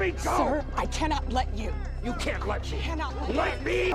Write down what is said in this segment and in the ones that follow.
Me go! Sir, I cannot let you. You can't let me. Cannot let Let me!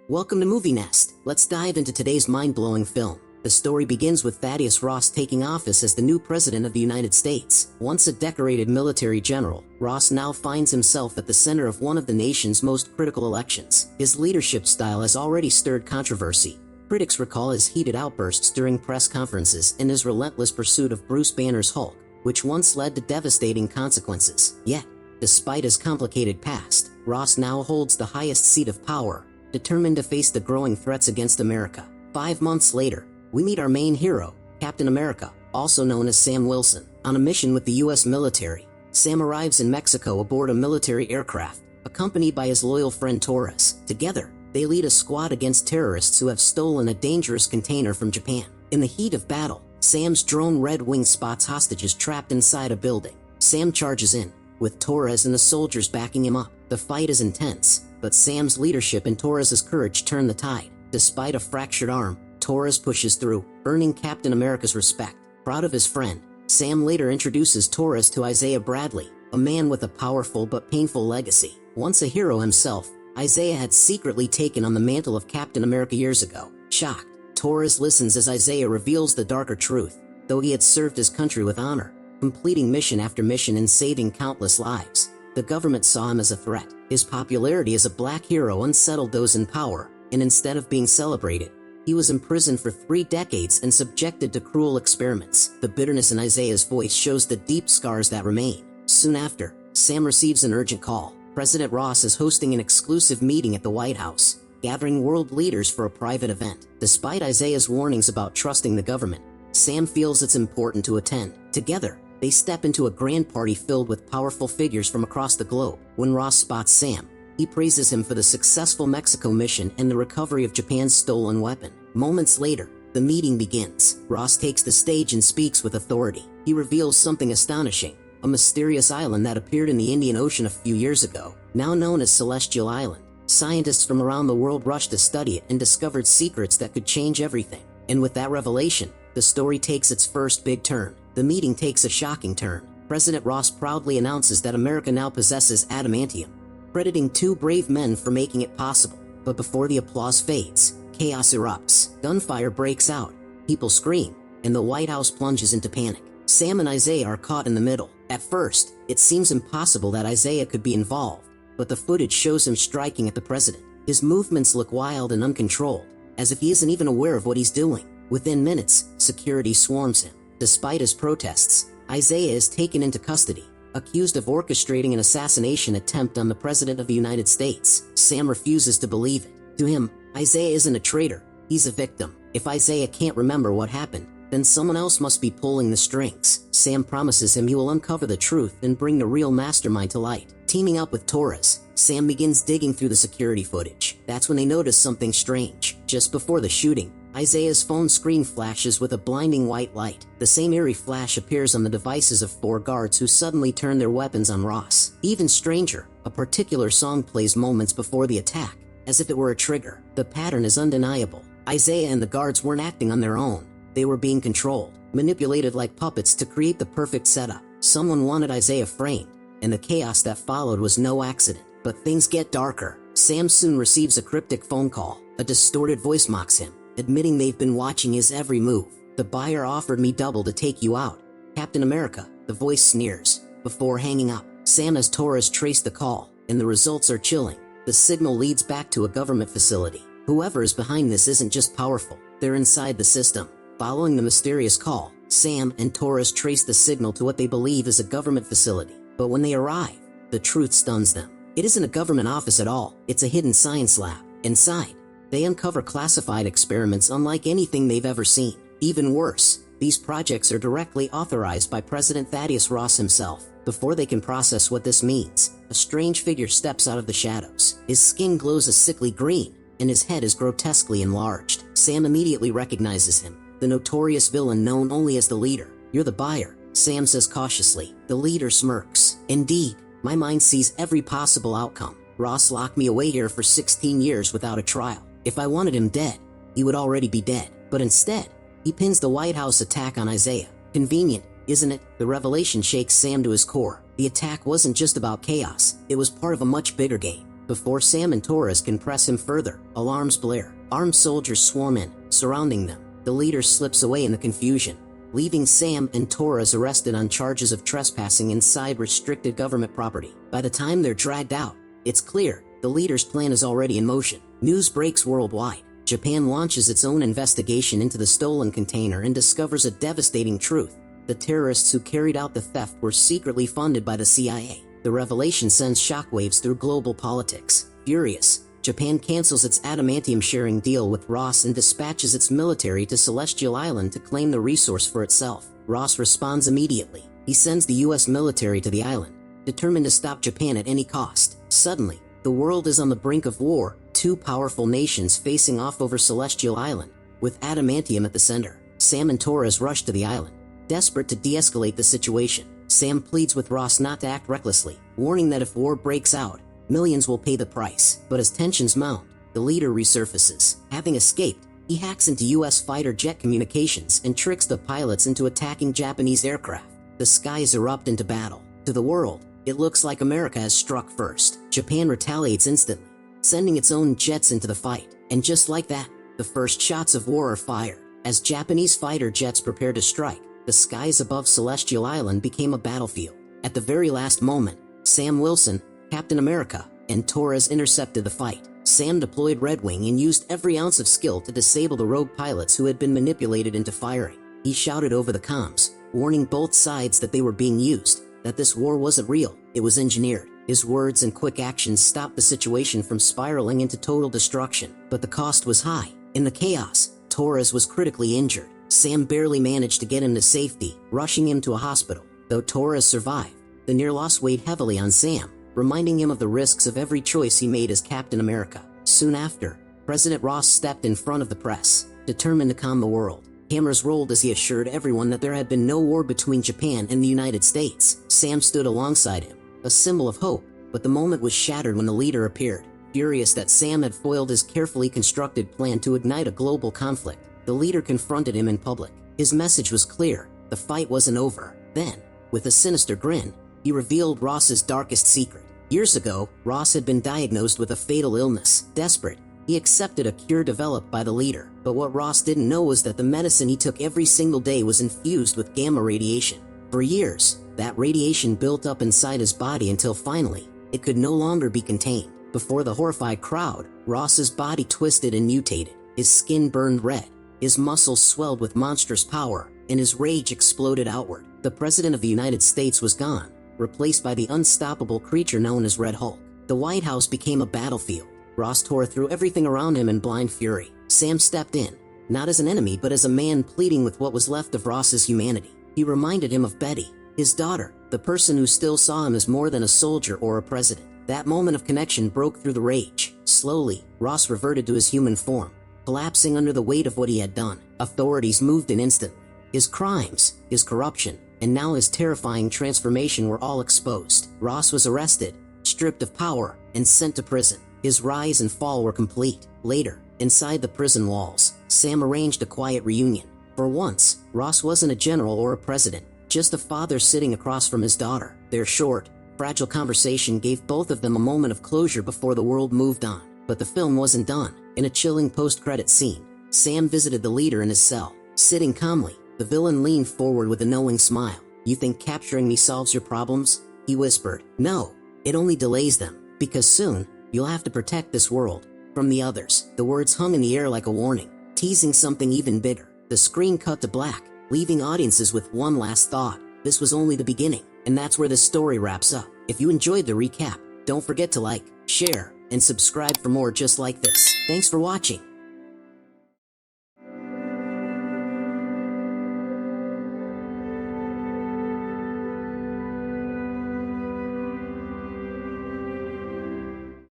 Welcome to MovieNest. Let's dive into today's mind-blowing film. The story begins with Thaddeus Ross taking office as the new president of the United States. Once a decorated military general, Ross now finds himself at the center of one of the nation's most critical elections. His leadership style has already stirred controversy. Critics recall his heated outbursts during press conferences and his relentless pursuit of Bruce Banner's Hulk, which once led to devastating consequences. Yet, despite his complicated past, Ross now holds the highest seat of power, determined to face the growing threats against America. 5 months later, we meet our main hero, Captain America, also known as Sam Wilson. On a mission with the U.S. military, Sam arrives in Mexico aboard a military aircraft, accompanied by his loyal friend Torres. Together, they lead a squad against terrorists who have stolen a dangerous container from Japan. In the heat of battle, Sam's drone Red Wing spots hostages trapped inside a building. Sam charges in, with Torres and the soldiers backing him up. The fight is intense, but Sam's leadership and Torres' courage turn the tide. Despite a fractured arm, Torres pushes through, earning Captain America's respect. Proud of his friend, Sam later introduces Torres to Isaiah Bradley, a man with a powerful but painful legacy. Once a hero himself, Isaiah had secretly taken on the mantle of Captain America years ago. Shocked, Torres listens as Isaiah reveals the darker truth. Though he had served his country with honor, completing mission after mission and saving countless lives, the government saw him as a threat. His popularity as a black hero unsettled those in power, and instead of being celebrated, he was imprisoned for 3 decades and subjected to cruel experiments. The bitterness in Isaiah's voice shows the deep scars that remain. Soon after, Sam receives an urgent call. President Ross is hosting an exclusive meeting at the White House, gathering world leaders for a private event. Despite Isaiah's warnings about trusting the government, Sam feels it's important to attend. Together, they step into a grand party filled with powerful figures from across the globe. When Ross spots Sam, he praises him for the successful Mexico mission and the recovery of Japan's stolen weapon. Moments later, the meeting begins. Ross takes the stage and speaks with authority. He reveals something astonishing: a mysterious island that appeared in the Indian Ocean a few years ago, now known as Celestial Island. Scientists from around the world rushed to study it and discovered secrets that could change everything. And with that revelation, the story takes its first big turn. The meeting takes a shocking turn. President Ross proudly announces that America now possesses adamantium, crediting 2 brave men for making it possible. But before the applause fades, chaos erupts. Gunfire breaks out, people scream, and the White House plunges into panic. Sam and Isaiah are caught in the middle. At first, it seems impossible that Isaiah could be involved, but the footage shows him striking at the president. His movements look wild and uncontrolled, as if he isn't even aware of what he's doing. Within minutes, security swarms him. Despite his protests, Isaiah is taken into custody, accused of orchestrating an assassination attempt on the President of the United States. Sam refuses to believe it. To him, Isaiah isn't a traitor, he's a victim. If Isaiah can't remember what happened, then someone else must be pulling the strings. Sam promises him he will uncover the truth and bring the real mastermind to light. Teaming up with Torres, Sam begins digging through the security footage. That's when they notice something strange. Just before the shooting, Isaiah's phone screen flashes with a blinding white light. The same eerie flash appears on the devices of 4 guards who suddenly turn their weapons on Ross. Even stranger, a particular song plays moments before the attack, as if it were a trigger. The pattern is undeniable. Isaiah and the guards weren't acting on their own. They were being controlled, manipulated like puppets to create the perfect setup. Someone wanted Isaiah framed, and the chaos that followed was no accident. But things get darker. Sam soon receives a cryptic phone call. A distorted voice mocks him, admitting they've been watching his every move. "The buyer offered me double to take you out, Captain America," the voice sneers. Before hanging up, Sam has Torres trace the call, and the results are chilling. The signal leads back to a government facility. Whoever is behind this isn't just powerful, they're inside the system. Following the mysterious call, Sam and Torres trace the signal to what they believe is a government facility. But when they arrive, the truth stuns them. It isn't a government office at all, it's a hidden science lab. Inside, they uncover classified experiments unlike anything they've ever seen. Even worse, These projects are directly authorized by President Thaddeus Ross himself. Before they can process what this means, a strange figure steps out of the shadows. His skin glows a sickly green, and his head is grotesquely enlarged. Sam immediately recognizes him, the notorious villain known only as the Leader. "You're the buyer," Sam says cautiously. The Leader smirks. "Indeed, my mind sees every possible outcome. Ross locked me away here for 16 years without a trial. If I wanted him dead, he would already be dead. But instead, he pins the White House attack on Isaiah. Convenient, isn't it?" The revelation shakes Sam to his core. The attack wasn't just about chaos, it was part of a much bigger game. Before Sam and Torres can press him further, alarms blare. Armed soldiers swarm in, surrounding them. The Leader slips away in the confusion, leaving Sam and Torres arrested on charges of trespassing inside restricted government property. By the time they're dragged out, it's clear the Leader's plan is already in motion. News breaks worldwide. Japan launches its own investigation into the stolen container and discovers a devastating truth. The terrorists who carried out the theft were secretly funded by the CIA. The revelation sends shockwaves through global politics. Furious, Japan cancels its adamantium-sharing deal with Ross and dispatches its military to Celestial Island to claim the resource for itself. Ross responds immediately. He sends the US military to the island, determined to stop Japan at any cost. Suddenly, the world is on the brink of war, two powerful nations facing off over Celestial Island, with adamantium at the center. Sam and Torres rush to the island, desperate to de-escalate the situation. Sam pleads with Ross not to act recklessly, warning that if war breaks out, millions will pay the price. But as tensions mount, the Leader resurfaces. Having escaped, he hacks into US fighter jet communications and tricks the pilots into attacking Japanese aircraft. The skies erupt into battle. To the world, it looks like America has struck first. Japan retaliates instantly, sending its own jets into the fight. And just like that, the first shots of war are fired. As Japanese fighter jets prepare to strike, the skies above Celestial Island became a battlefield. At the very last moment, Sam Wilson, Captain America, and Torres intercepted the fight. Sam deployed Red Wing and used every ounce of skill to disable the rogue pilots who had been manipulated into firing. He shouted over the comms, warning both sides that they were being used, that this war wasn't real, it was engineered. His words and quick actions stopped the situation from spiraling into total destruction. But the cost was high. In the chaos, Torres was critically injured. Sam barely managed to get him to safety, rushing him to a hospital. Though Torres survived, the near loss weighed heavily on Sam, reminding him of the risks of every choice he made as Captain America. Soon after, President Ross stepped in front of the press, determined to calm the world. Cameras rolled as he assured everyone that there had been no war between Japan and the United States. Sam stood alongside him, a symbol of hope, but the moment was shattered when the Leader appeared. Furious that Sam had foiled his carefully constructed plan to ignite a global conflict, the Leader confronted him in public. His message was clear: the fight wasn't over. Then, with a sinister grin, he revealed Ross's darkest secret. Years ago, Ross had been diagnosed with a fatal illness. Desperate, he accepted a cure developed by the Leader. But what Ross didn't know was that the medicine he took every single day was infused with gamma radiation. For years, that radiation built up inside his body until finally, it could no longer be contained. Before the horrified crowd, Ross's body twisted and mutated. His skin burned red, his muscles swelled with monstrous power, and his rage exploded outward. The President of the United States was gone, replaced by the unstoppable creature known as RedHulk. The White House became a battlefield. Ross tore through everything around him in blind fury. Sam stepped in, not as an enemy but as a man pleading with what was left of Ross's humanity. He reminded him of Betty, his daughter, the person who still saw him as more than a soldier or a president. That moment of connection broke through the rage. Slowly, Ross reverted to his human form, collapsing under the weight of what he had done. Authorities moved in instantly. His crimes, his corruption, and now his terrifying transformation were all exposed. Ross was arrested, stripped of power, and sent to prison. His rise and fall were complete. Later, inside the prison walls, Sam arranged a quiet reunion. For once, Ross wasn't a general or a president, just a father sitting across from his daughter. Their short, fragile conversation gave both of them a moment of closure before the world moved on. But the film wasn't done. In a chilling post-credit scene, Sam visited the Leader in his cell. Sitting calmly, the villain leaned forward with a knowing smile. "You think capturing me solves your problems?" he whispered. "No, it only delays them, because soon, you'll have to protect this world from the others." The words hung in the air like a warning, teasing something even bigger. The screen cut to black, leaving audiences with one last thought. This was only the beginning, and that's where this story wraps up. If you enjoyed the recap, don't forget to like, share, and subscribe for more just like this. Thanks for watching.